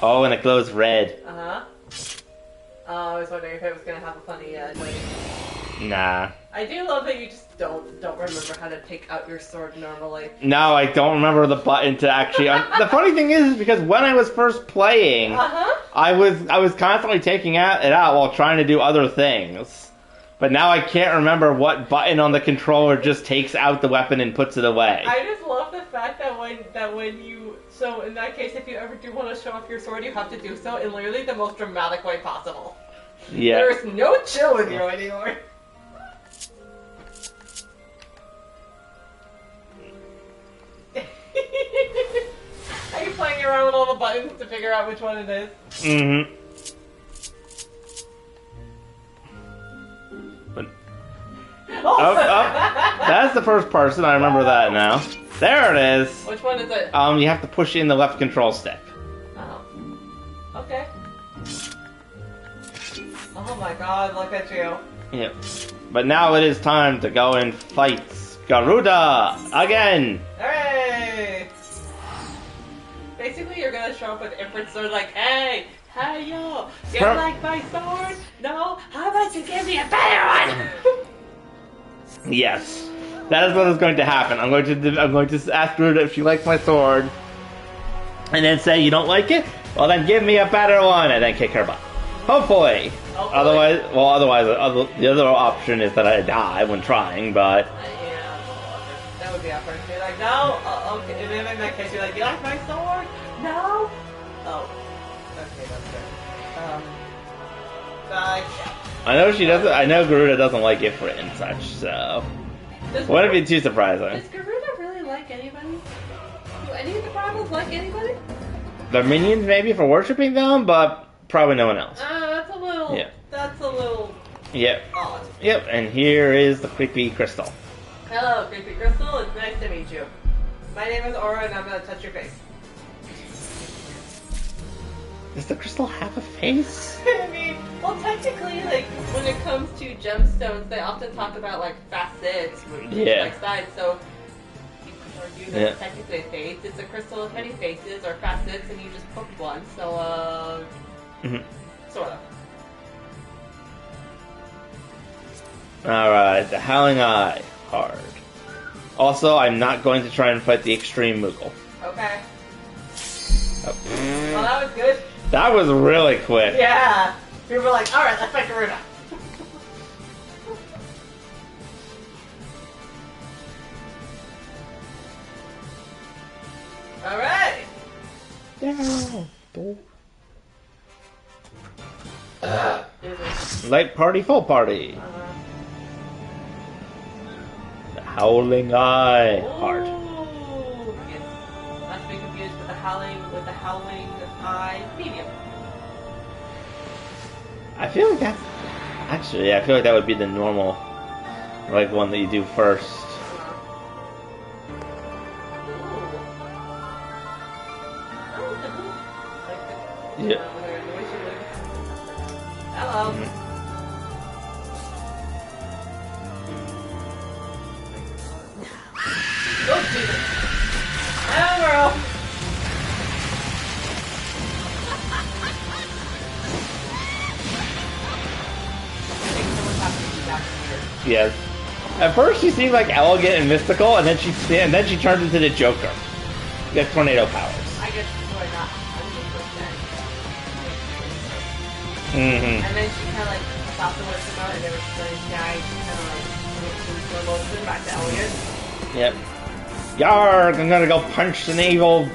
Oh, and it glows red. I was wondering if it was gonna have a funny glade. Nah. I do love that you just don't remember how to take out your sword normally. No, I don't remember the button to actually. The funny thing is because when I was first playing, I was constantly taking it out while trying to do other things. But now I can't remember what button on the controller just takes out the weapon and puts it away. I just love the fact that when you so in that case, if you ever do want to show off your sword, you have to do so in literally the most dramatic way possible. Yeah. There is no chill with you anymore. Are you playing around with all the buttons to figure out which one it is? Mm-hmm. But... Oh, that's the first person. I remember that now. There it is. Which one is it? You have to push in the left control stick. Oh. Okay. Oh my god, look at you. Yep. But now it is time to go and fight Geruda again. Hooray! Basically, you're gonna show up with Ifrit's sword like, hey, yo, you like my sword? No? How about you give me a better one? Yes, that is what is going to happen. I'm going to ask Geruda if she likes my sword, and then say you don't like it. Well, then give me a better one, and then kick her butt. Hopefully. Otherwise, the other option is that I die when trying. But yeah, that would be awkward. You're like, no, okay. And then in that case, you're like, you like my sword? No. Oh, okay, that's good. Die. I know she doesn't. I know Geruda doesn't like Ifrit and such. So wouldn't be too surprising. Does Geruda really like anybody? Do any of the Bibles like anybody? The minions maybe for worshiping them, but probably no one else. That's a little. Yeah. That's a little. Yep. Odd. Yep. And here is the creepy crystal. Hello, creepy crystal. It's nice to meet you. My name is Aura, and I'm gonna touch your face. Does the crystal have a face? I mean, well, technically, like, when it comes to gemstones, they often talk about, like, facets, like sides, so you could argue that it's technically a face. It's a crystal with many faces or facets, and you just poke one, so, sort of. Alright, the Howling Eye. Hard. Also, I'm not going to try and fight the Extreme Moogle. Okay. Oh. Well, that was good. That was really quick. Yeah. We were like, alright, let's fight Geruda. Alright. Light party, full party. The Howling Eye. Hard. Yes. Not to be confused with the howling eye medium. I feel like that's... Actually, I feel like that would be the normal, like, one that you do first. Yeah. Hello. Oh, Jesus. Hello, girl. Yes. At first, she seemed like elegant and mystical, and then she turns into the Joker. She has tornado powers. I guess we're not 100%. Mm-hmm. And then she kind of like stopped the words about it, and there was the guy kind of like went to slow motion back to elegant. Yep. Yarg! I'm gonna go punch an evil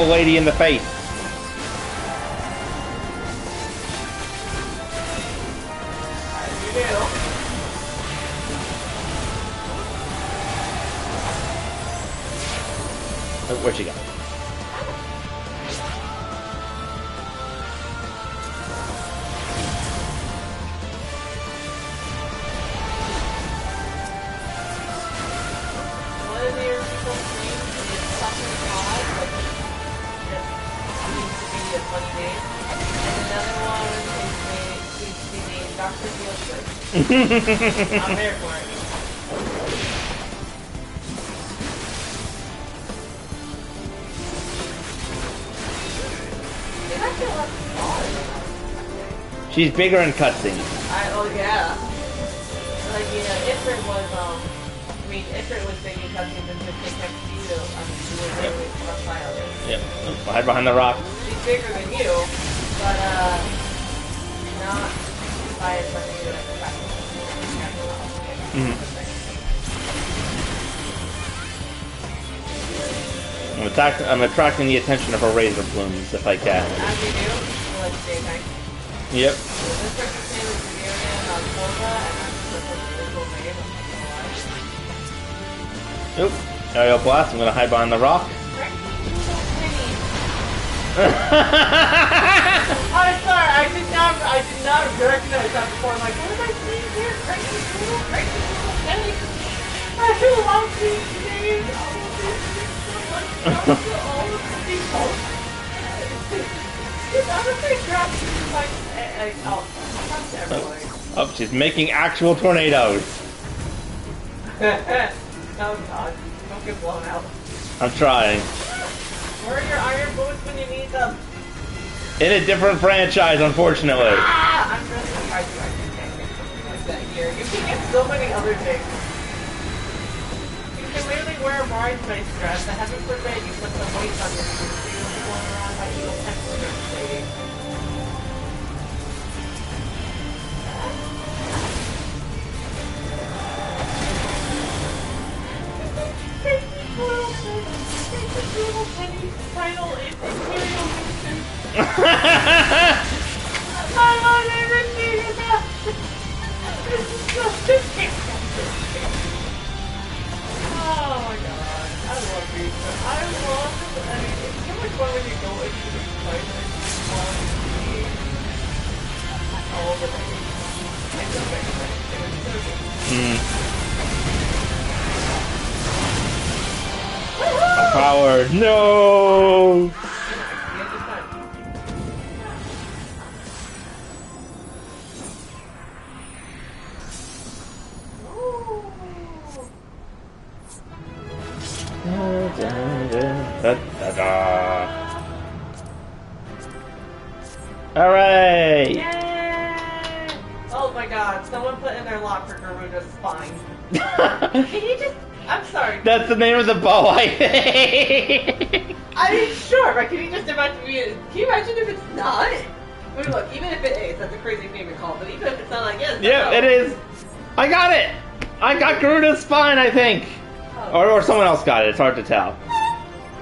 lady in the face. You do. Where'd she go? One of the original names is something odd, but just seems to be a funny name. And another one seems to be named Dr. Feelgood. I'm there for it. She's bigger in cutscenes. Oh yeah. Like, you know, Ifrit was, Ifrit was big in cutscenes and just take next to you, she was really rough by others. Yep. Hide behind the rock. She's bigger than you, but, not by as much as you like I'm attracting the attention of her razor plumes if I can. As you do, you like stay tank. Yep. This person's name is Geruda and Geruda, and that's the physical name. Oop. Aerial blast. I'm gonna hide behind the rock. I'm sorry, I did not recognize that before. I'm like, what am I seeing here? Crazy little penny. I love these names. All of these people. Oh, she's making actual tornadoes. Oh god, don't get blown out. I'm trying. Where are your iron boots when you need them? In a different franchise, unfortunately. Ah! I'm really surprised you actually can't get something like that here. You can get so many other things. You can literally wear a bridesmaid's dress that hasn't forbid you put some weight on your feet so you don't be going around like little pencil lady. Little penny title is Imperial Nation. My favorite thing about this is such a oh my god, I love these. It's so much fun when you go into the fight and you all the things. I love it. It was so good. Power, no! Alright! Yay! Oh my god, someone put in their lock for Geruda's spine. Can you just... I'm sorry. That's the name of the bow, I think. I mean, sure, but can you just imagine can you imagine if it's not? I mean, look, even if it is, that's a crazy name to call, but even if it's not, like, yes. Yeah, it is. I got it! I got Geruda's spine, I think. Oh. Or someone else got it, it's hard to tell.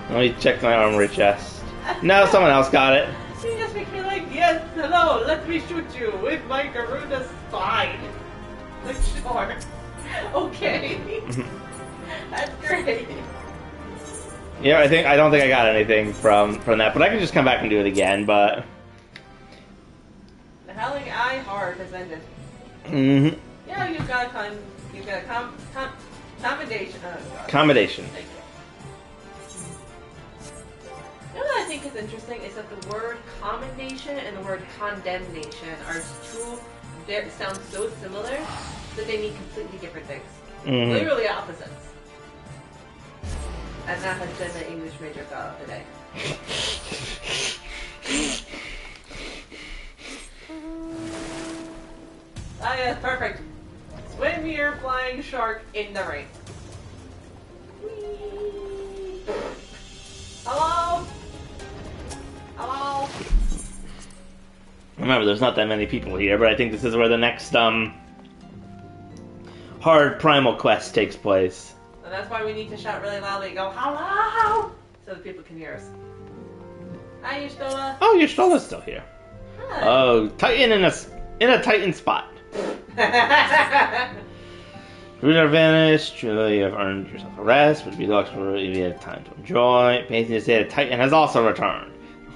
Let me check my armory chest. No, someone else got it. You just make me like, yes, hello, let me shoot you with my Geruda's spine. Like, sure. Okay. That's great. Yeah, I don't think I got anything from that, but I can just come back and do it again, but... The Howling Eye Hard has ended. Mm-hmm. Yeah, you've got a commendation. Oh, commendation. Thank you. You know what I think is interesting is that the word commendation and the word condemnation are sound so similar that they mean completely different things. Mm-hmm. Literally opposites. And that has been the English major thought of the day. Ah, yes, perfect. Swim your flying shark in the rain. Whee! Hello? Hello? Remember, there's not that many people here, but I think this is where the next hard primal quest takes place. And that's why we need to shout really loudly and go, hello! So that people can hear us. Hi, Yustola. Oh, Yustola's still here. Hi. Oh, Titan in a Titan spot. Geruda vanished. You have earned yourself a rest, which would be lucky for you have time to enjoy. Painting to say that Titan has also returned.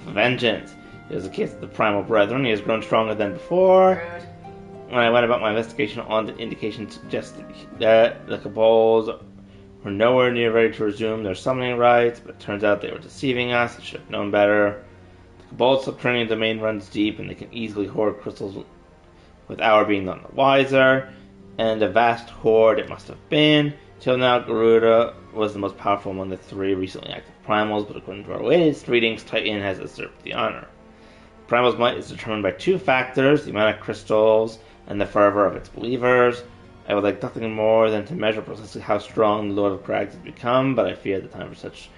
Vengeance. It was the case of the primal brethren. He has grown stronger than before. Rude. When I went about my investigation, all the indications suggested that the Cabals were nowhere near ready to resume their summoning rites, but it turns out they were deceiving us. I should have known better. The Cabals' subterranean domain runs deep, and they can easily hoard crystals with our being none the wiser. And a vast hoard it must have been. Till now, Geruda was the most powerful among the three recently active primals, but according to our latest readings, Titan has usurped the honor. Primal's might is determined by two factors, the amount of crystals and the fervor of its believers. I would like nothing more than to measure precisely how strong the Lord of Crags has become, but I fear the time for such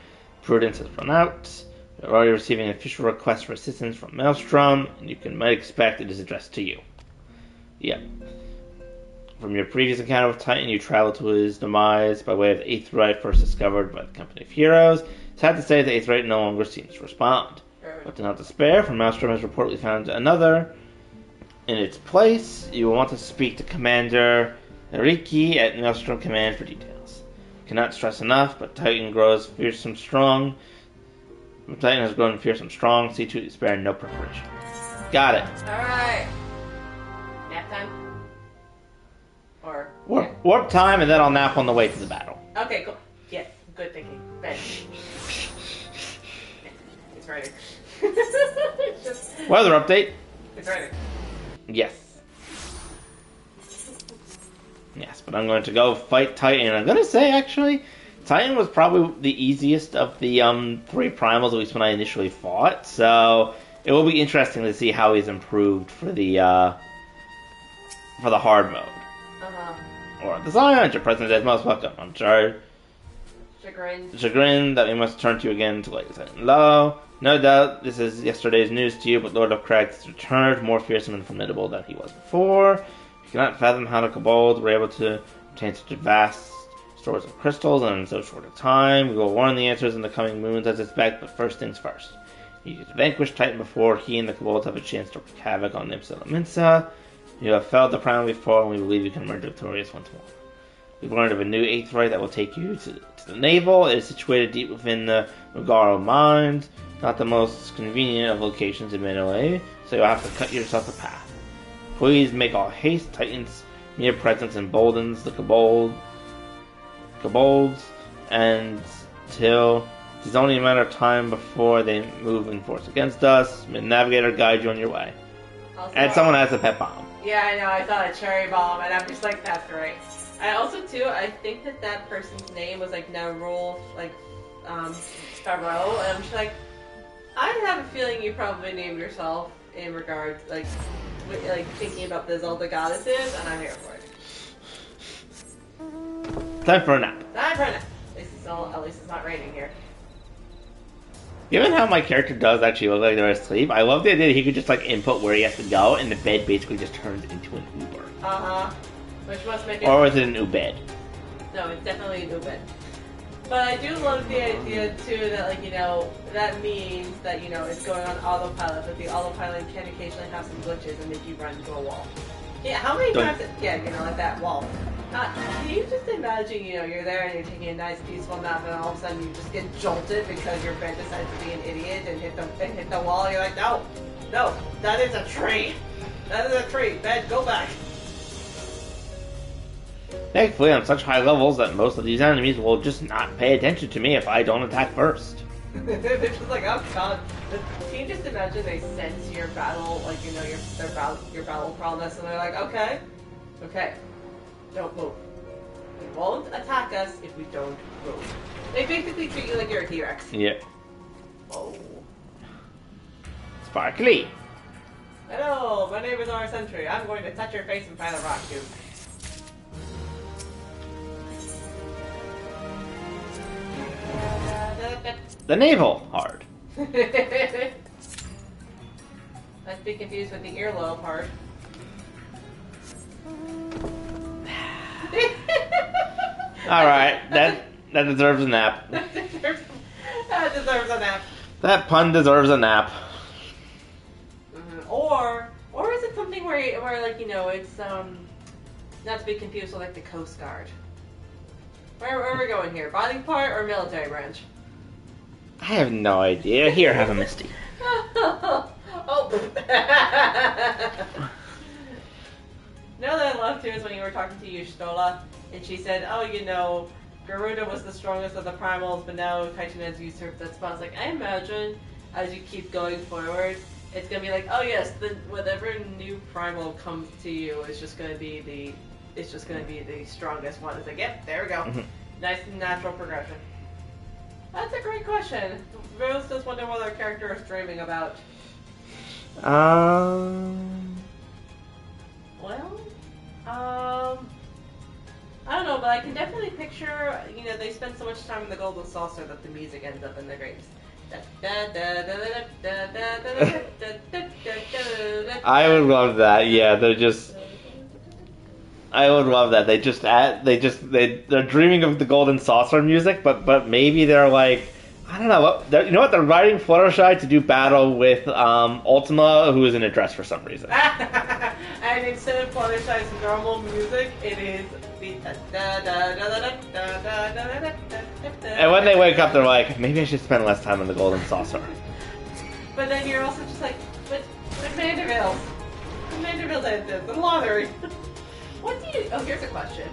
prudence has run out. We're already receiving an official request for assistance from Maelstrom, and you might expect it is addressed to you. Yep. From your previous encounter with Titan, you traveled to his demise by way of the Eighth Rite first discovered by the Company of Heroes. Sad to say, the Eighth Rite no longer seems to respond. But do not despair, for Maelstrom has reportedly found another in its place. You will want to speak to Commander Riki at Maelstrom Command for details. Cannot stress enough, but Titan grows fearsome strong. Titan has grown fearsome strong. See to it, spare no preparation. Got it. Alright. Nap time? Or... Warp time, and then I'll nap on the way to the battle. Okay, cool. Yes, good thinking. Bed. It's writing. Weather update. It's writing. Yes. Yes, but I'm going to go fight Titan. I'm going to say, actually, Titan was probably the easiest of the three primals, at least when I initially fought. So it will be interesting to see how he's improved for the hard mode. Or the Zion, your presence is most welcome. I'm sorry. Chagrin that we must turn to you again to lay Titan low. No doubt this is yesterday's news to you, but Lord of Crags has returned, more fearsome and formidable than he was before. You cannot fathom how the Kobolds were able to obtain such a vast stores of crystals in so short a time. We will warn the answers in the coming moons, I suspect, but first things first. You need to vanquish Titan before he and the Kobolds have a chance to wreak havoc on Ipsa Minsa. You have failed the primal before, and we believe you can emerge victorious once more. We've learned of a new Eighth Rite that will take you to the navel. It is situated deep within the Megaro Mines. Not the most convenient of locations, admittedly, so you'll have to cut yourself a path. Please make all haste. Titan's mere presence emboldens the Kobolds, and till it is only a matter of time before they move in force against us. May the Navigator guide you on your way. Also, and someone has a pet bomb. Yeah, I know. I saw a cherry bomb, and I'm just like, that's great. I also, too, I think that person's name was like Narul, Farrow, and I'm just like, I have a feeling you probably named yourself in regards, like thinking about the Zelda goddesses, and I'm here for it. Time for a nap. Time for a nap. At least it's not raining here. Given how my character does actually look like they're asleep, I love the idea that he could just input where he has to go, and the bed basically just turns into an Uber. Which must make it... Or is it an Ubed? No, it's definitely an Ubed. But I do love the idea, too, that, that means that, it's going on autopilot, but the autopilot can occasionally have some glitches and make you run into a wall. Yeah, how many times... Yeah, like that wall. Can you just imagine, you're there and you're taking a nice peaceful nap and all of a sudden you just get jolted because your bed decides to be an idiot and hit the wall and you're like, no, that is a tree. That is a tree. Bed, go back. Thankfully, on such high levels that most of these enemies will just not pay attention to me if I don't attack first. They're just like, oh god. Can you just imagine they sense your battle, your battle prowess, and they're like, okay, don't move. They won't attack us if we don't move. They basically treat you like you're a T-Rex. Yeah. Oh. Sparkly. Hello, my name is R Sentry. I'm going to touch your face and find a rock cube. The navel hard. Let's be confused with the earlobe hard. Alright, that deserves a nap. That deserves a nap. That pun deserves a nap. Mm-hmm. Or is it something where it's not to be confused with the Coast Guard. Where are we going here? Body part or military branch? I have no idea. Here, have a Misty. Oh. No, that I loved too is when you were talking to Yushtola, and she said, Geruda was the strongest of the primals, but now Titan has usurped that spot. I was like, I imagine as you keep going forward, it's gonna be like, oh yes, whatever new primal comes to you is just gonna be the strongest one. It's like, yep, there we go. Mm-hmm. Nice and natural progression. That's a great question. Rose does wonder what our character is dreaming about. Well, I don't know, but I can definitely picture, they spend so much time in the golden saucer that the music ends up in their graves. I would love that. Yeah, they're just. I would love that. They're dreaming of the golden saucer music, but maybe they're like, I don't know. You know what? They're writing Fluttershy to do battle with Ultima, who is in a dress for some reason. And instead of Fluttershy's normal music, it is the. And when they wake up, they're like, maybe I should spend less time on the golden saucer. But then you're also just like, but Vanderbilt. Vanderbilt did this, the lottery. What do you... Oh, here's a question.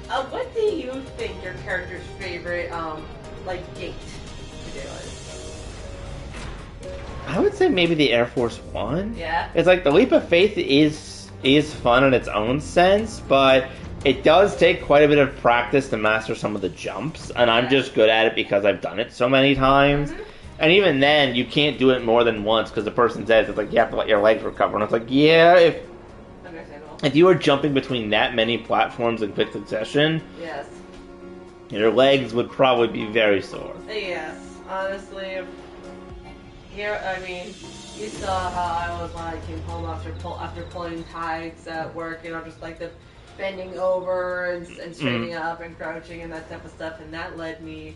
What do you think your character's favorite, gate to do is? I would say maybe the Air Force One. Yeah? It's like the Leap of Faith is fun in its own sense, but it does take quite a bit of practice to master some of the jumps, and I'm just good at it because I've done it so many times. Mm-hmm. And even then, you can't do it more than once because the person says it's like you have to let your legs recover, and it's like, yeah, if you were jumping between that many platforms in quick succession, yes, your legs would probably be very sore. Yes, honestly. Yeah, I mean, you saw how I was when I came home after pulling tights at work, just like the bending over and straightening up and crouching and that type of stuff, and that led me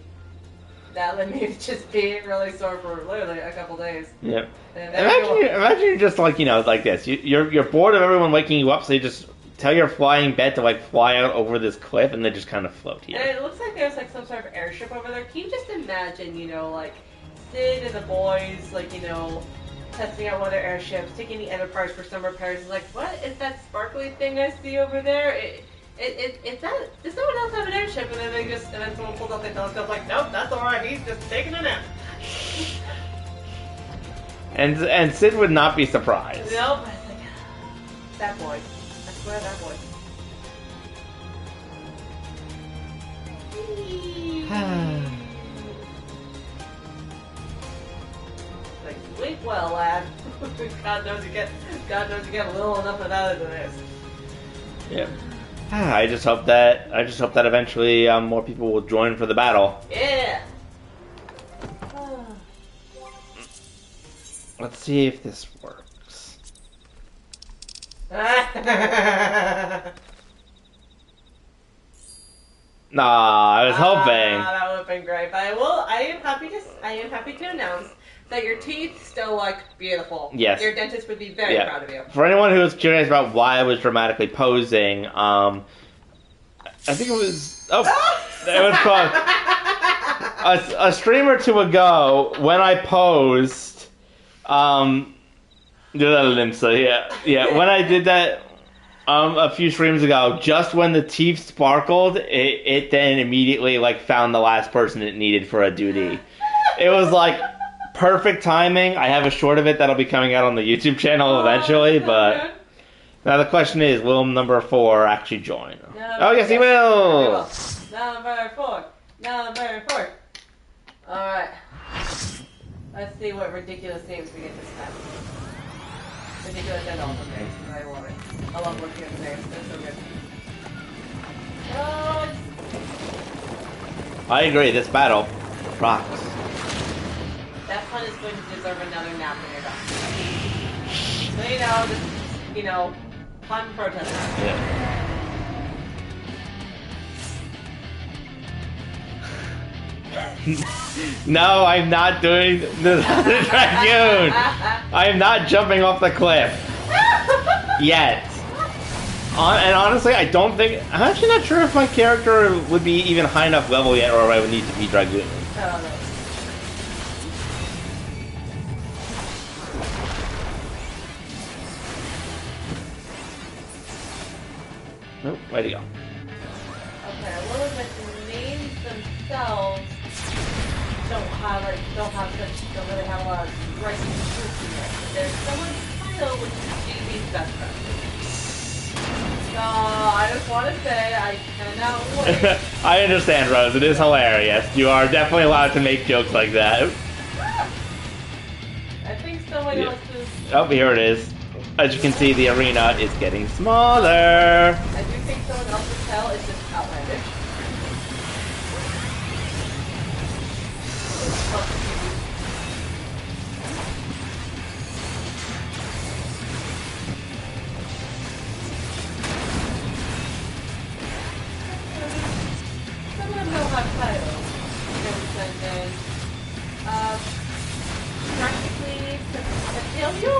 to just being really sore for literally a couple days. Yep. Imagine you're just like this. You're bored of everyone waking you up, so you just tell your flying bet to fly out over this cliff and then just kind of float here. And it looks like there's some sort of airship over there. Can you just imagine, Sid and the boys, testing out one of their airships, taking the Enterprise for some repairs. It's like, what is that sparkly thing I see over there? Does someone else have an airship? And then someone pulls out their telescope like, nope, that's alright, he's just taking a nap. And Sid would not be surprised. Nope. That boy. I swear that boy. Like, sleep well, lad. God knows you get a little enough of that into this. Yep. I just hope that eventually more people will join for the battle. Yeah. Let's see if this works. Nah, I was hoping. That would have been great. But I am happy to announce that your teeth still look beautiful. Yes. Your dentist would be very proud of you. For anyone who was curious about why I was dramatically posing, I think it was it was called a stream or two ago when I posed. When I did that a few streams ago, just when the teeth sparkled, it then immediately found the last person it needed for a duty. It was perfect timing. I have a short of it that'll be coming out on the YouTube channel eventually, but now the question is, will number 4 actually join? Yes, he will! Number 4. Alright. Let's see what ridiculous names we get this time. Ridiculous and awesome names. I love it. I love looking at the names. They're so good. I agree, this battle rocks. That pun is going to deserve another nap when you're done. So pun protest. Yeah. No, I'm not doing the Dragoon. I am not jumping off the cliff. Yet. And honestly, I'm actually not sure if my character would be even high enough level yet, or I would need to be Dragoon. I don't know. Nope, where'd he go? Okay, a little bit the names themselves don't really have a lot of striking truth in there. There's someone's title which is GB's best friend. So I just want to say I cannot wait. I understand, Rose. It is hilarious. You are definitely allowed to make jokes like that. That's think someone else is... Oh, here it is. As you can see, the arena is getting smaller. I do think someone else's tell is just outlandish. Some of them don't have titles. Practically Cecilia?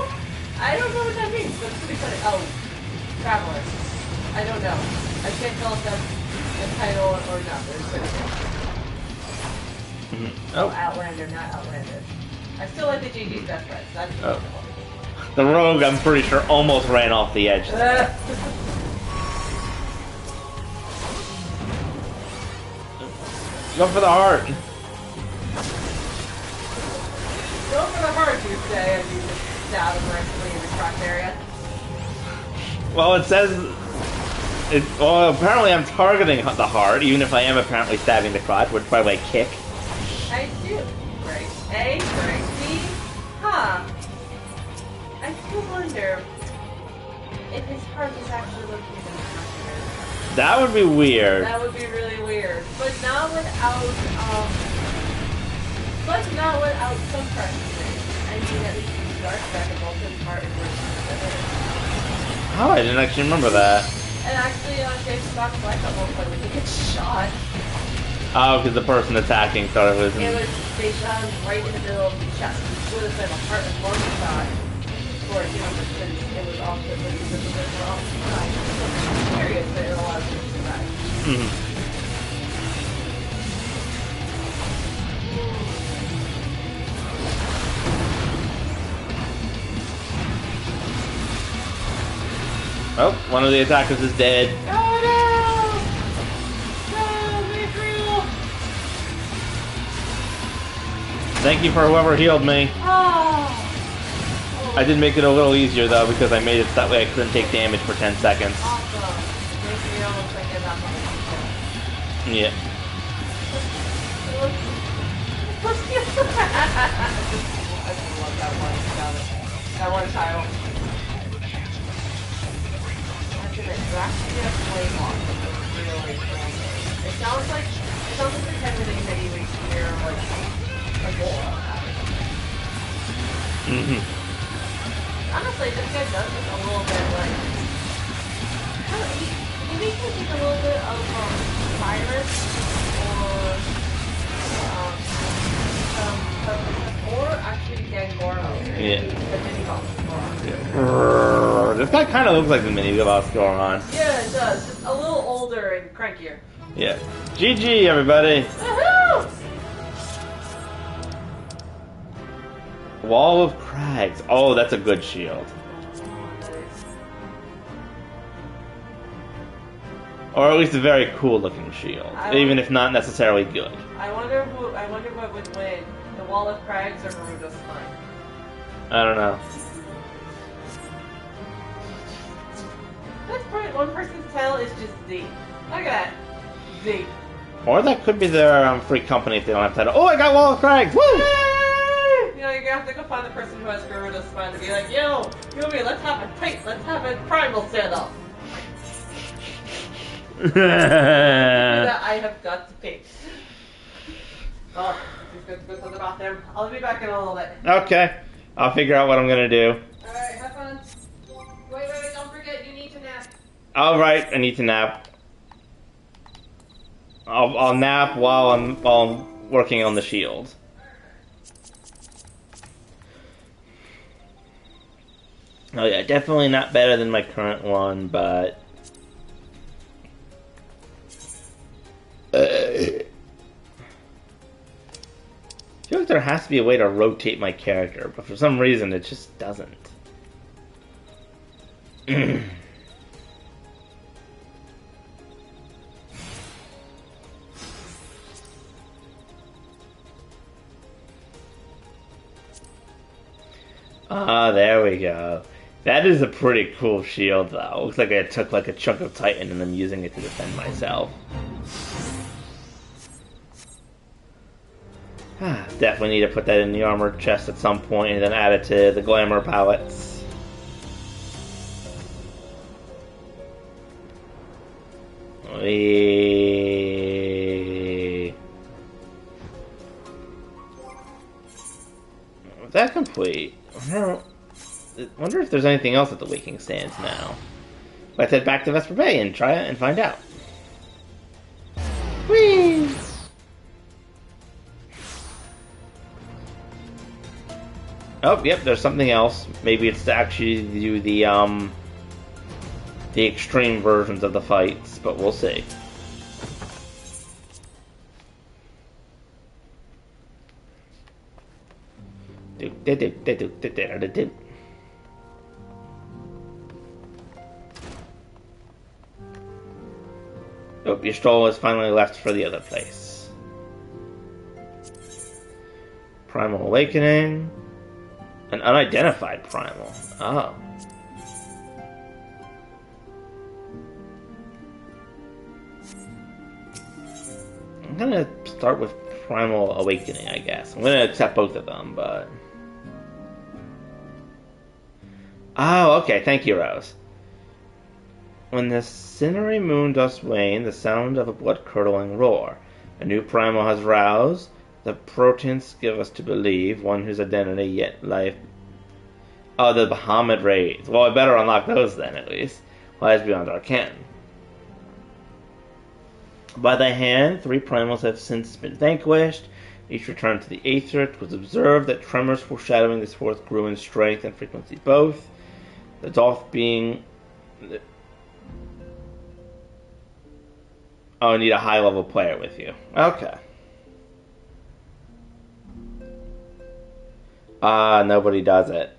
I don't know what that means, but it's pretty funny. Oh, Traveler. I don't know. I can't tell if that's a title or not. Oh, Outlander, not Outlander. I still like the GG's best friends. That's The rogue, I'm pretty sure, almost ran off the edge. Go for the heart. Go for the heart, you say, as you just stab him nicely in the crotch area. Well, it says... well, apparently I'm targeting the heart, even if I am apparently stabbing the crotch, which by the way, kick. I do. Great. A, great. B, huh. I still wonder if his heart is actually located in the crotch area. That would be weird. That would be really weird. But not without some practicing. I mean, at least in Dark Back and Vulcan's heart is Oh, I didn't actually remember that. And actually, Jason Box Black at one point when he gets shot. Oh, because the person attacking thought it was... They shot him right in the middle of the chest. It would have been a heart and lung shot. Or, you know, because it was off the side. I'm curious that a lot of people survived. Oh, one of the attackers is dead. Oh no! No, Mithril! Thank you for whoever healed me. Oh. I did make it a little easier though because I made it that way I couldn't take damage for 10 seconds. Awesome. Mithril looks like they're not going to Yeah. I just love that one title. It sounds like the kind of thing that you would hear like a boa having. Honestly, this guy does look a little bit like he makes me think a little bit of Cyrus or actually Gangoro. Yeah. The mini boss. This guy kind of looks like the mini boss Goron. Yeah, it does. Just a little older and crankier. Yeah. GG, everybody. Woohoo! Wall of Crags. Oh, that's a good shield. Or at least a very cool looking shield. Even if not necessarily good. I wonder what would win. The Wall of Crags or Geruda's Spine? I don't know. That's probably one person's tell is just Z. Look at that. Z. Or that could be their free company if they don't have title. Oh, I got Wall of Crags! Woo! Yay! You know, you're gonna have to go find the person who has Geruda's Spine to be like, yo, you and me, let's have a primal stand-off. That I have got to pay. Oh, just go to the bathroom. I'll be back in a little bit. Okay. I'll figure out what I'm gonna do. Alright, have fun. Wait, don't forget, you need to nap. Alright, I need to nap. I'll nap while I'm working on the shield. Oh yeah, definitely not better than my current one, but... I feel like there has to be a way to rotate my character, but for some reason it just doesn't. Ah, there we go. That is a pretty cool shield, though. Looks like I took like a chunk of Titan and I'm using it to defend myself. Ah, definitely need to put that in the armor chest at some point and then add it to the glamour palettes. Is that complete? I wonder if there's anything else at the Waking Sands now. Let's head back to Vesper Bay and try it and find out. Whee! Oh, yep, there's something else. Maybe it's to actually do the extreme versions of the fights, but we'll see. Oh, your stroll is finally left for the other place. Primal Awakening. An unidentified primal. Oh. I'm gonna start with Primal Awakening, I guess. I'm gonna accept both of them, but... Oh, okay. Thank you, Rose. When the cinery moon does wane, the sound of a blood-curdling roar. A new primal has roused. The proteins give us to believe, one whose identity yet life... Oh, the Bahamut raids. Well, I better unlock those then, at least. Lies beyond our ken. By thy hand, 3 primals have since been vanquished. Each returned to the Aether. It was observed that tremors foreshadowing this fourth grew in strength and frequency both. The Dolph being... Oh, I need a high-level player with you. Okay. Nobody does it.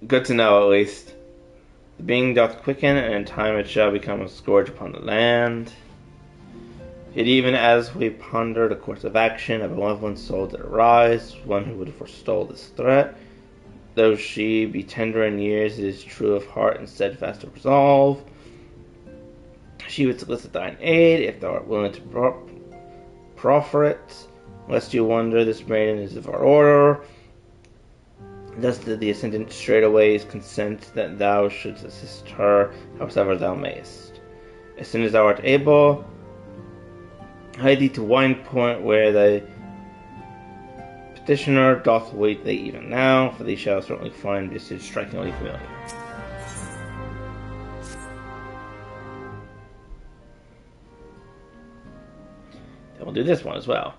Good to know, at least. The being doth quicken, and in time it shall become a scourge upon the land. Yet even as we ponder the course of action, a benevolent soul did arise, one who would forestall this threat. Though she be tender in years, it is true of heart and steadfast of resolve. She would solicit thine aid, if thou art willing to proffer it. Lest you wonder, this maiden is of our order. Thus did the Ascendant straightway consent that thou shouldst assist her, howsoever thou mayest. As soon as thou art able, hie thee to Wine Point, where the petitioner doth wait thee even now, for thee shall certainly find this is strikingly familiar. Then we'll do this one as well.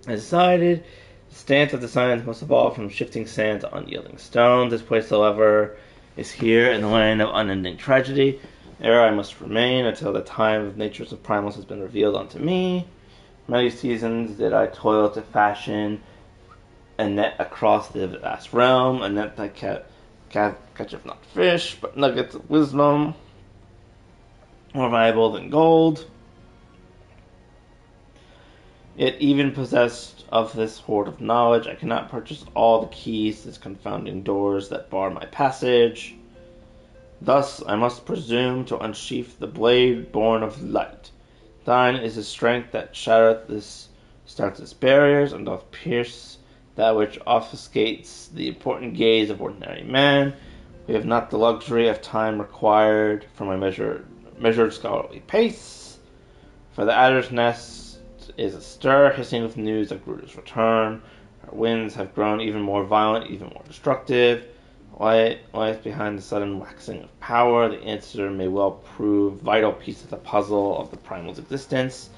As decided, the stance of the sands must evolve from shifting sand to unyielding stone. This place, however, is here in the land of unending tragedy. There I must remain until the time of natures of primals has been revealed unto me. Many seasons did I toil to fashion a net across the vast realm, a net that catcheth not fish, but nuggets of wisdom, more valuable than gold. Yet even possessed of this hoard of knowledge, I cannot purchase all the keys to these confounding doors that bar my passage. Thus I must presume to unsheath the blade born of light. Thine is the strength that shattereth this barriers, and doth pierce that which obfuscates the important gaze of ordinary man. We have not the luxury of time required for my measured scholarly pace. For the adder's nest is astir, hissing with news of Geruda's return. Our winds have grown even more violent, even more destructive. Lies behind the sudden waxing of power. The answer may well prove vital piece of the puzzle of the primal's existence.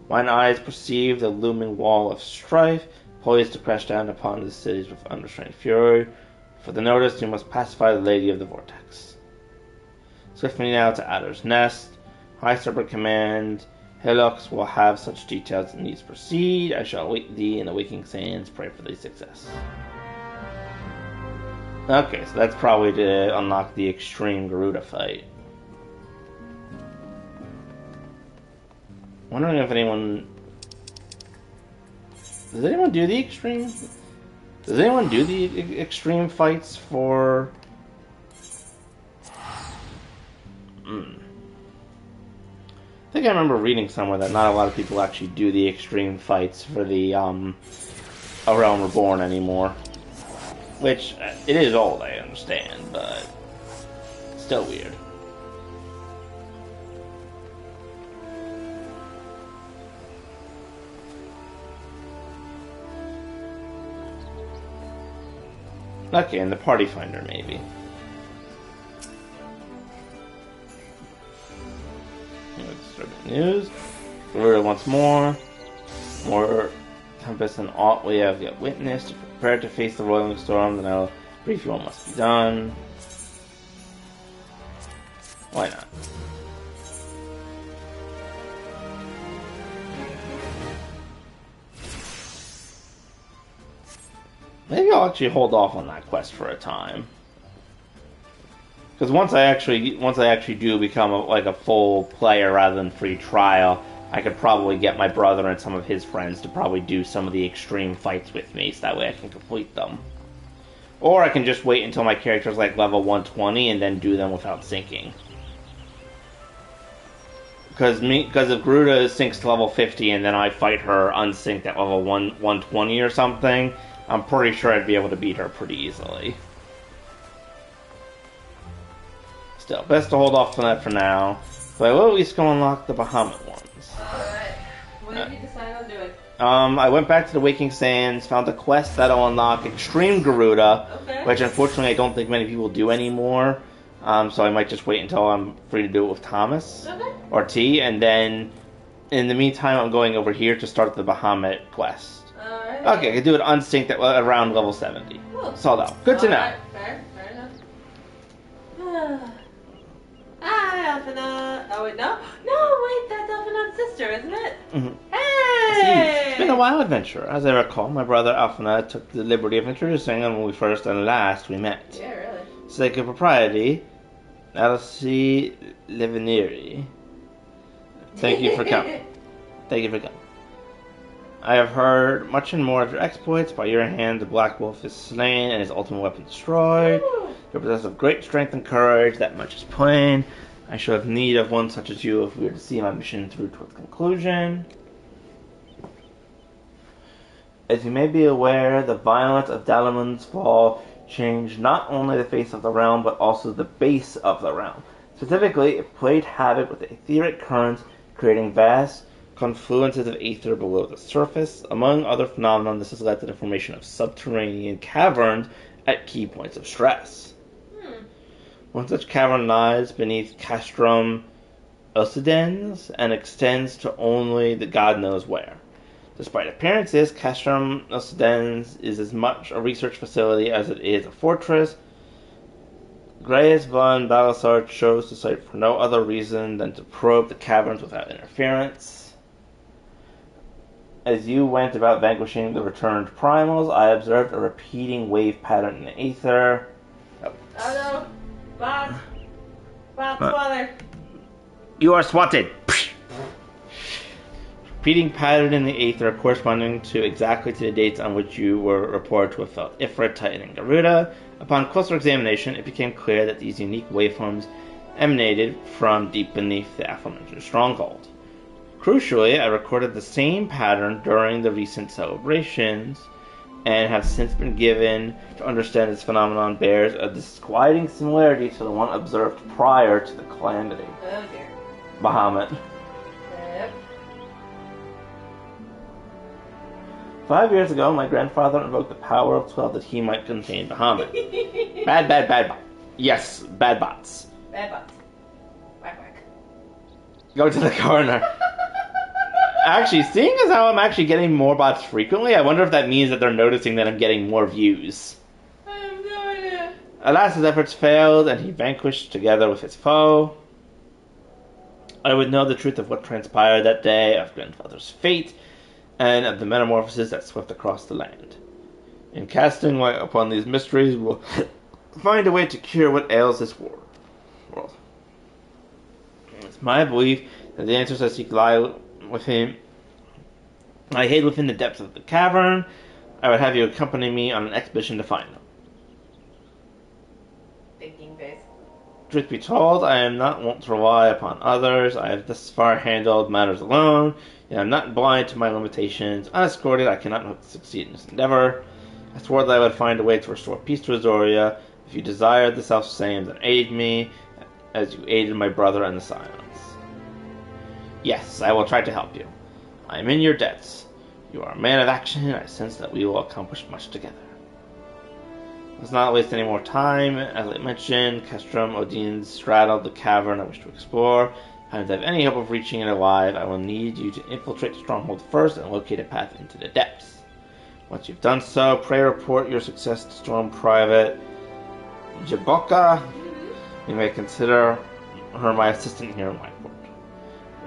Mine eyes perceive the looming wall of strife, poised to crash down upon the cities with unrestrained fury. For the notice, you must pacify the Lady of the Vortex. Swiftly now to Adder's Nest. High Serpent command. Helix will have such details as needs proceed. I shall await thee in the waking sands. Pray for thy success. Okay, so that's probably to unlock the extreme Geruda fight. Wondering if anyone... Does anyone do the extreme... Does anyone do the extreme fights for... think I remember reading somewhere that not a lot of people actually do the extreme fights for the A Realm Reborn anymore. Which, it is old, I understand, but still weird. Okay, and the party finder, maybe. News. Geruda once more. More Tempest and Alt we have yet witnessed. Prepare to face the rolling storm, then I'll brief you what must be done. Why not? Maybe I'll actually hold off on that quest for a time. Because once I actually do become a full player rather than free trial, I could probably get my brother and some of his friends to probably do some of the extreme fights with me, so that way I can complete them. Or I can just wait until my character's like level 120 and then do them without syncing. Because if Geruda sinks to level 50 and then I fight her unsynced at level 120 or something, I'm pretty sure I'd be able to beat her pretty easily. Still, best to hold off on that for now. But I will at least go unlock the Bahamut ones. Alright. What did you decide on doing? I went back to the Waking Sands, found a quest that'll unlock Extreme Geruda, which unfortunately I don't think many people do anymore. So I might just wait until I'm free to do it with Thomas or T, and then in the meantime I'm going over here to start the Bahamut quest. Alright. Okay, I can do it unsynced at around level 70. Cool. So though, good to know. Fair enough. Hi, Alphina. Oh, wait, no? No, wait, that's Alphina's sister, isn't it? Mm-hmm. Hey! See, it's been a wild adventure. As I recall, my brother Alphina took the liberty of introducing him when we first and last we met. Yeah, really. Sake of propriety, Alice Leveneri. Thank you for coming. Thank you for coming. I have heard much and more of your exploits. By your hand, the Black Wolf is slain and his ultimate weapon destroyed. You possess of great strength and courage, that much is plain. I shall have need of one such as you if we are to see my mission through to its conclusion. As you may be aware, the violence of Dalaman's fall changed not only the face of the realm, but also the base of the realm. Specifically, it played havoc with the etheric currents, creating vast confluences of aether below the surface. Among other phenomena, this has led to the formation of subterranean caverns at key points of stress. One such cavern lies beneath Castrum Occidens and extends to only the god knows where. Despite appearances, Castrum Occidens is as much a research facility as it is a fortress. Graeus von Balasar chose the site for no other reason than to probe the caverns without interference. As you went about vanquishing the returned primals, I observed a repeating wave pattern in the aether. Oh no! Bob, Swatter. You are swatted. Repeating pattern in the aether corresponding to exactly to the dates on which you were reported to have felt Ifrit, Titan, and Geruda. Upon closer examination, it became clear that these unique waveforms emanated from deep beneath the aforementioned stronghold. Crucially, I recorded the same pattern during the recent celebrations, and have since been given to understand this phenomenon bears a disquieting similarity to the one observed prior to the calamity. Oh dear. Bahamut. Yep. 5 years ago, my grandfather invoked the power of 12 that he might contain Bahamut. Bad bot. Yes, bad bots. Bad bots. Whack whack. Go to the corner. Actually, seeing as how I'm actually getting more bots frequently, I wonder if that means that they're noticing that I'm getting more views. I have no idea. Alas, his efforts failed, and he vanquished together with his foe. I would know the truth of what transpired that day, of grandfather's fate, and of the metamorphoses that swept across the land. In casting light upon these mysteries, we'll find a way to cure what ails this world. It's my belief that the answers I seek lie with him. I hid within the depths of the cavern. I would have you accompany me on an expedition to find them. Thinking face. Truth be told, I am not wont to rely upon others. I have thus far handled matters alone, and I'm not blind to my limitations. Unescorted, I cannot hope to succeed in this endeavor. I swore that I would find a way to restore peace to Azoria. If you desire the self-same, then aid me, as you aided my brother in the silence. Yes, I will try to help you. I am in your debts. You are a man of action, and I sense that we will accomplish much together. Let's not waste any more time. As I mentioned, Castrum Odin straddled the cavern I wish to explore. And if I have any hope of reaching it alive, I will need you to infiltrate the stronghold first and locate a path into the depths. Once you've done so, pray report your success to Storm Private Jaboka. You may consider her my assistant here in my court.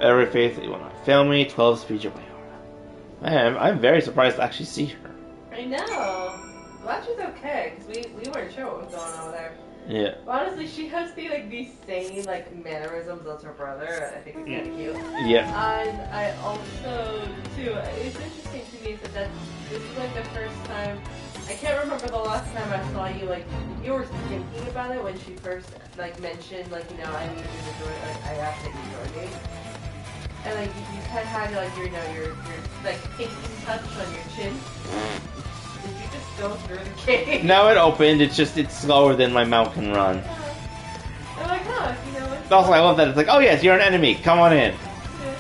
Every faith that you will not fail me. 12 speed your way over. Man, I'm very surprised to actually see her. I know. Well, she's okay, because we weren't sure what was going on with her. Yeah. But honestly, she has the same mannerisms as her brother. I think it's kind of cute. Yeah. And I also too. It's interesting to me that this is the first time. I can't remember the last time I saw you you were thinking about it when she first mentioned I need you to join. I asked that you join me. And you kind of had your pinky touch on your chin. Did you just go through the cave? No, it opened. It's slower than my mount can run. I'm like, huh, Also, I love that. It's oh yes, you're an enemy. Come on in. Yeah.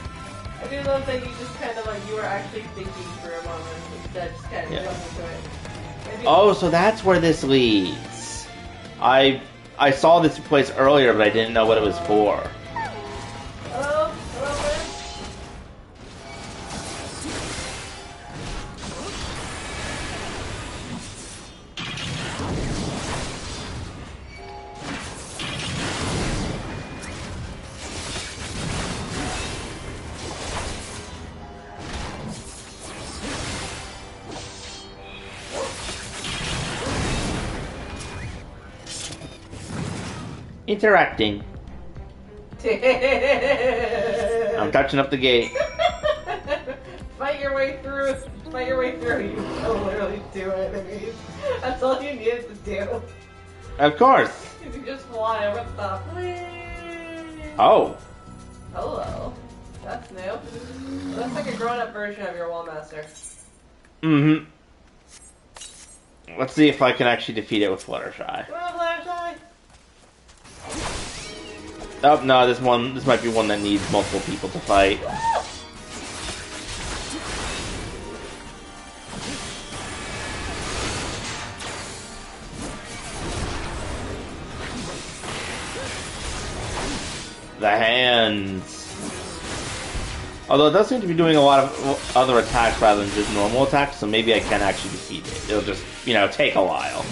I do love that you just kind of you were actually thinking for a moment instead just kind of going into it. Maybe Oh, so that's where this leads. I saw this place earlier, but I didn't know what it was for. Hello? Hello, man? Interacting. I'm touching up the gate. Fight your way through. Fight your way through. You can literally do it. I mean, that's all you needed to do. Of course. You can just fly over the top. Oh. Hello. That's new. That's like a grown-up version of your wall master. Mm-hmm. Let's see if I can actually defeat it with Fluttershy. Come on, Fluttershy. Oh no, this might be one that needs multiple people to fight. The hands. Although it does seem to be doing a lot of other attacks rather than just normal attacks, so maybe I can actually defeat it. It'll just, take a while.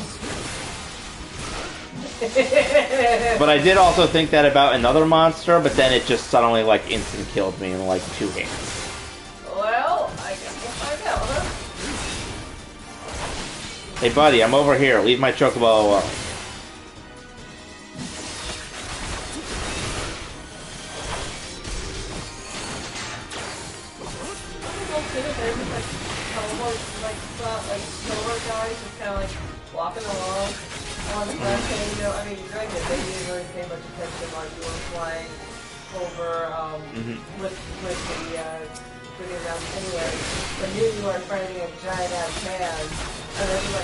But I did also think that about another monster, but then it just suddenly, instant killed me in, 2 hits. Well, I guess we'll find out, huh? Hey, buddy, I'm over here. Leave my chocobo alone. Guys just kind of walking along on the left hand, granted, they didn't really pay much attention while you were flying over with the around anyway. But here you are fighting a giant ass man, and then you're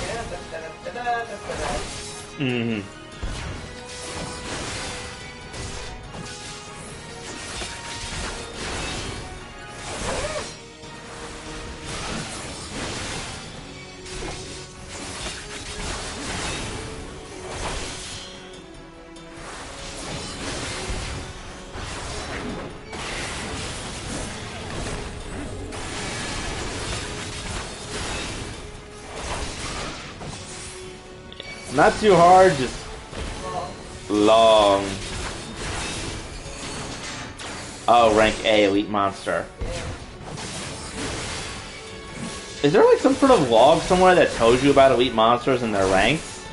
Mm-hmm. Not too hard, just long. Oh, rank A, elite monster. Is there some sort of log somewhere that tells you about elite monsters and their ranks?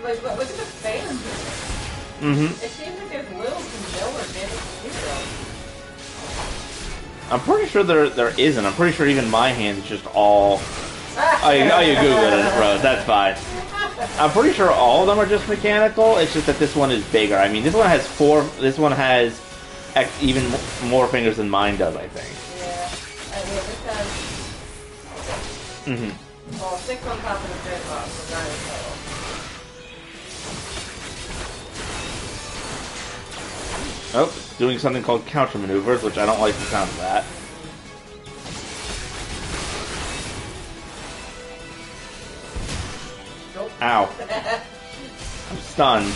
Look at the fans. Mm-hmm. It seems like there's little to no advantage to I'm pretty sure there isn't. I'm pretty sure even my hand is just all... Oh, you Googled it, Rose. That's fine. I'm pretty sure all of them are just mechanical. It's just that this one is bigger. I mean, this one has 4... This one has even more fingers than mine does, I think. Yeah. I mean, this has... Well, 6 on top of the third box, so 9 total. Oh, it's doing something called counter maneuvers, which I don't like the sound of that. Nope. Ow. I'm stunned.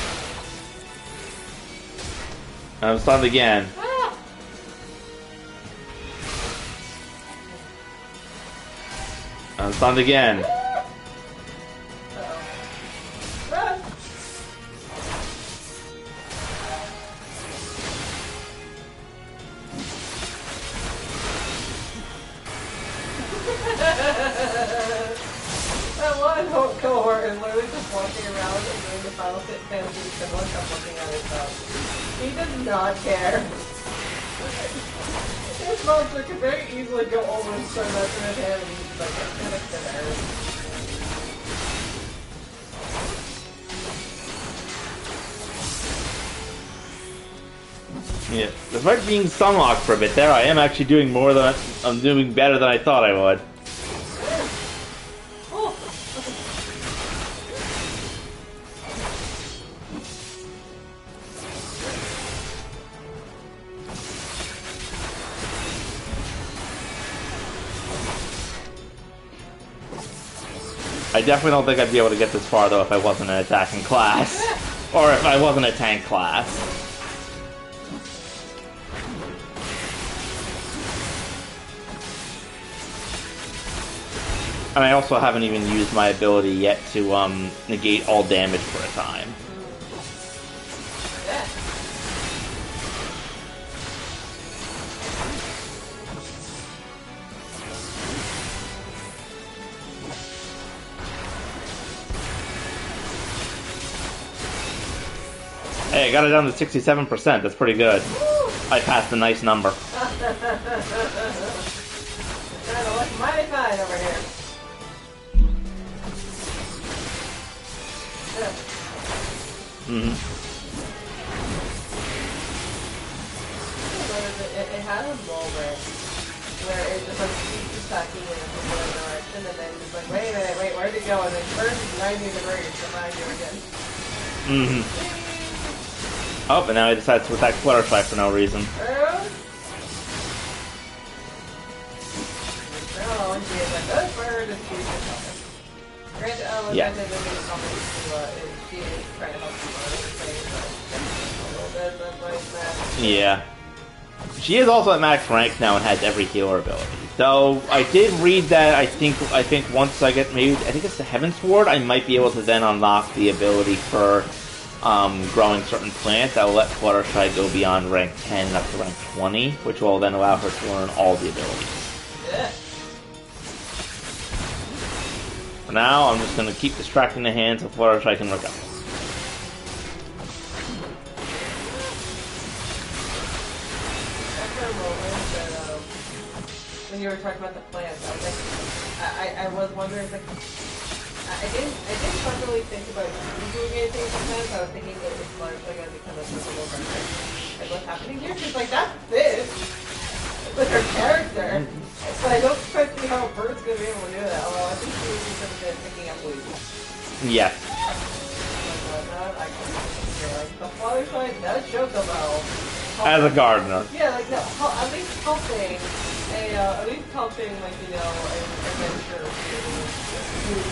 And I'm stunned again. I'm stunned again. That one cohort is literally just walking around and doing the Final Fantasy similar stuff, looking at himself. He does not care. His monster could very easily go over and start messing with him, and he's like, I'm gonna sit there. Yeah, despite being stunlocked for a bit there, I am actually doing I'm doing better than I thought I would. I definitely don't think I'd be able to get this far though if I wasn't an attacking class. Or if I wasn't a tank class. And I also haven't even used my ability yet to negate all damage for a time. Hey, I got it down to 67%. That's pretty good. I passed a nice number. That'll look mighty fine over here. It had a moment where it just like keeps attacking in a particular direction, and then it's like, wait a minute, where'd it go? And then turns 90 degrees behind you again. Oh, but now I decided to attack Fluttershy for no reason. Oh, and she is like, this bird is cute as hell. Granted, Yeah. she is trying to help you out of the thing, but a little bit, but like that. Yeah. She is also at max rank now and has every healer ability. Though I did read that I think once I get I think it's the Heaven Sword, I might be able to then unlock the ability for growing certain plants that will let Fluttershy go beyond rank 10 and up to rank 20, which will then allow her to learn all the abilities. Yeah. For now, I'm just going to keep distracting the hand so Fluttershy can recover. After a moment that, when you were talking about the plants, I was like, I was wondering, like, I didn't properly think about you doing anything sometimes. I was thinking that it's largely going to become a visible burner. Like, what's happening here? Because, like, that's this with her character. But I don't quite see how a bird's going to be able to do that. Although I think she was just a bit picking up leaves. Yes. The Fluttershy does Chocobo. As a gardener. Yeah, like, no, at least helping, like, you know, an adventure to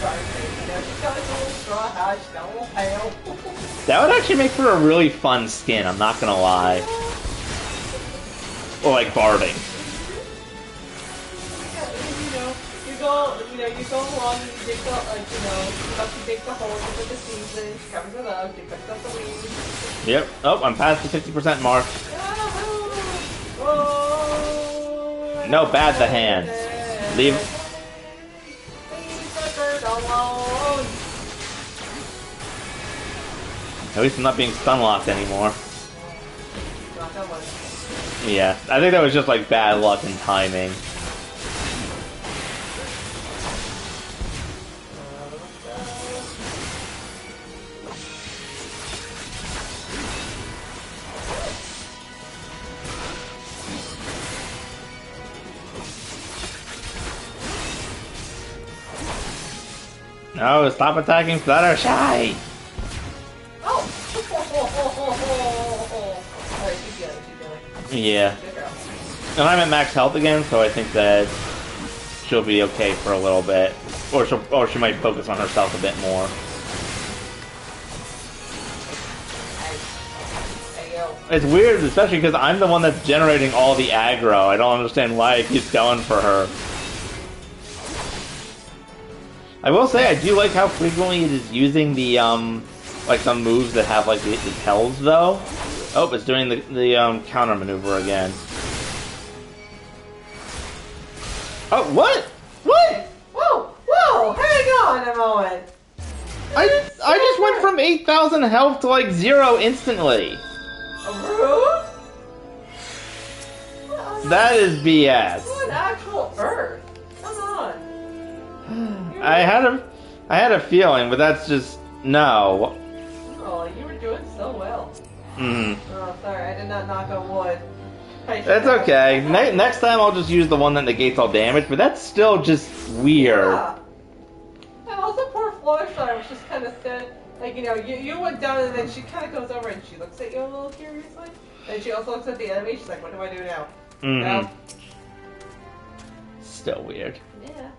gardening. You know, she's got like a little straw hat, she's got a little pail. That would actually make for a really fun skin, I'm not gonna lie. Or like barding. You go along and you dig the, like, you know, you dig the holes with the season, she covers it up, you pick up the leaves. Yep. Oh, I'm past the 50% mark. No, bad the hand. Leave. Leave the bird alone. At least I'm not being stun locked anymore. Knock on wood. Yeah, I think that was just like bad luck and timing. No, stop attacking Fluttershy! Oh! Alright, keep going. Yeah. Good girl. And I'm at max health again, so I think that she'll be okay for a little bit. Or she might focus on herself a bit more. It's weird, especially because I'm the one that's generating all the aggro. I don't understand why it keeps going for her. I will say, I do like how frequently it is using the, like, some moves that have, like, the tells, though. Oh, it's doing the counter maneuver again. Oh, what? What? Whoa! Whoa! Hang on a moment! I just went from 8,000 health to, like, 0 instantly. Rude? That is BS. What actual Earth? Come on. I had a feeling, but that's just no. Oh, you were doing so well. Mm. Oh, sorry, I did not knock on wood. That's okay. Next time I'll just use the one that negates all damage, but that's still just weird. Yeah. And also poor Fluttershy was just kind of sad. Like, you know, you went down and then she kind of goes over and she looks at you a little curiously. And she also looks at the enemy. She's like, what do I do now? Mm-hmm. Well, still weird. yeah.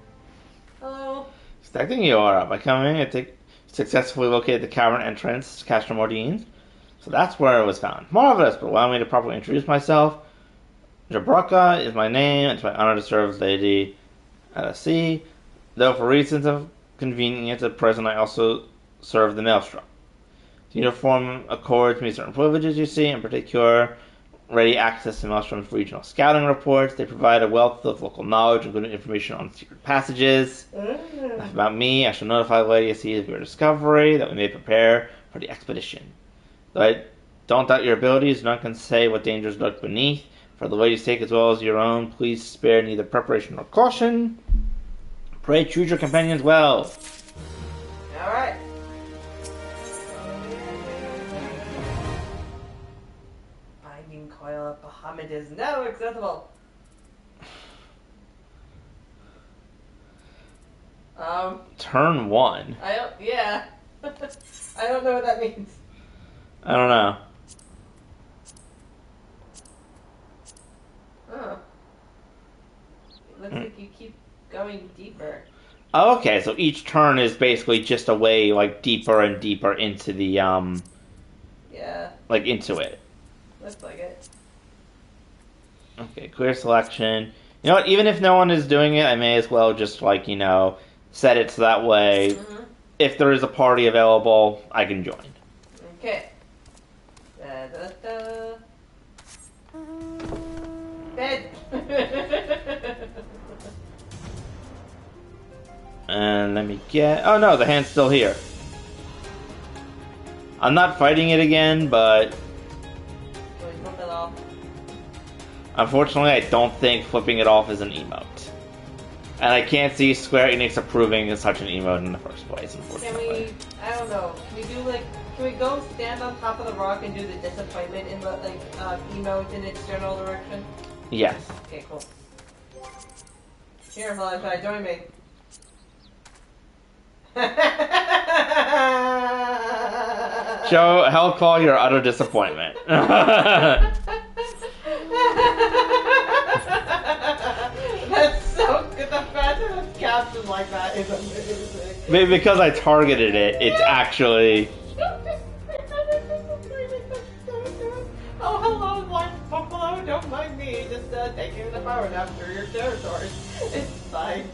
Hello. Stacking you are up. By coming, I successfully located the cavern entrance to Castor Mordines. So that's where it was found. Marvelous, but allow me to properly introduce myself. Jabrucka is my name. It's my honor to serve as Lady at a sea. Though for reasons of convenience at present, I also serve the Maelstrom. The uniform accords me certain privileges, you see, in particular, ready access to Maelstrom's regional scouting reports. They provide a wealth of local knowledge, including information on secret passages. Enough about me. I shall notify the Lady of your discovery, that we may prepare for the expedition. Though I don't doubt your abilities, none can say what dangers lurk beneath. For the Lady's sake as well as your own, please spare neither preparation nor caution. Pray choose your companions well. Alright. Binding coil of Bahamut is now accessible. Turn 1. Yeah. I don't know what that means. I don't know. Oh. It looks like you keep going deeper. Oh, okay, so each turn is basically just a way, like, deeper and deeper into the, Yeah. like, into it. Looks like it. Okay, clear selection. You know what, even if no one is doing it, I may as well just, like, you know, set it so that way, if there is a party available, I can join. Okay. Da-da-da. Bed. And let me get... Oh no, the hand's still here. I'm not fighting it again, but... Flip it off. Unfortunately, I don't think flipping it off is an emote. And I can't see Square Enix approving of such an emote in the first place, unfortunately. I don't know, can we go stand on top of the rock and do the disappointment in the, emote in its general direction? Yes. Okay, cool. Here, Fluttershy, join me. Show Hellclaw your utter disappointment. That's so good. The fact that it's captioned like that is amazing. Because I targeted it, it's actually... Oh, hello, blind buffalo. Don't mind me. Just taking the power nap through your territory. It's fine.